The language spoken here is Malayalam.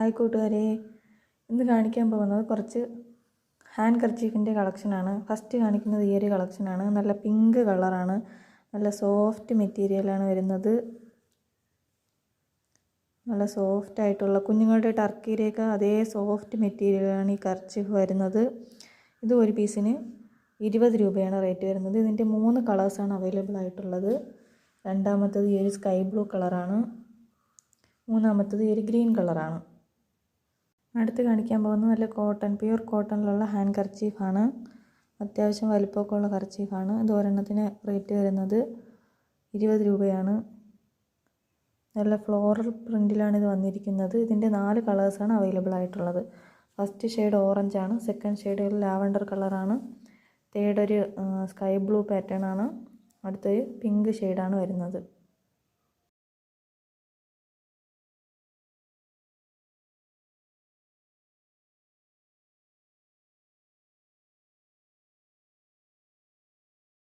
ഹായ് കൂട്ടുകാരെ, ഇന്ന് കാണിക്കാൻ പോകുന്നത് കുറച്ച് ഹാൻഡ് കർച്ചീഫിൻ്റെ കളക്ഷനാണ്. ഫസ്റ്റ് കാണിക്കുന്നത് ഈ ഒരു കളക്ഷനാണ്. നല്ല പിങ്ക് കളറാണ്, നല്ല സോഫ്റ്റ് മെറ്റീരിയലാണ് വരുന്നത്. നല്ല സോഫ്റ്റ് ആയിട്ടുള്ള കുഞ്ഞുങ്ങളുടെ ടർക്കിയിലേക്ക് അതേ സോഫ്റ്റ് മെറ്റീരിയലാണ് ഈ കർച്ചീഫ് വരുന്നത്. ഇത് ഒരു പീസിന് 20 രൂപയാണ് റേറ്റ് വരുന്നത്. ഇതിൻ്റെ 3 കളേഴ്സാണ് അവൈലബിൾ ആയിട്ടുള്ളത്. രണ്ടാമത്തത് ഈ ഒരു സ്കൈ ബ്ലൂ കളറാണ്, മൂന്നാമത്തത് ഈ ഒരു ഗ്രീൻ കളറാണ്. അടുത്ത് കാണിക്കാൻ പോകുന്നത് നല്ല പ്യുർ കോട്ടണിലുള്ള ഹാൻഡ് കർച്ചീഫാണ്. അത്യാവശ്യം വലിപ്പമൊക്കെ ഉള്ള കർച്ചീഫാണ്. ഇത് ഒരെണ്ണത്തിന് റേറ്റ് വരുന്നത് 20 രൂപയാണ്. നല്ല ഫ്ലോറൽ പ്രിൻറ്റിലാണ് ഇത് വന്നിരിക്കുന്നത്. ഇതിൻ്റെ 4 കളേഴ്സാണ് അവൈലബിൾ ആയിട്ടുള്ളത്. ഫസ്റ്റ് ഷെയ്ഡ് ഓറഞ്ചാണ്, സെക്കൻഡ് ഷെയ്ഡ് ലാവൻഡർ കളറാണ്, തേർഡ് ഒരു സ്കൈ ബ്ലൂ പാറ്റേൺ ആണ്, അടുത്തൊരു പിങ്ക് ഷെയ്ഡാണ് വരുന്നത്.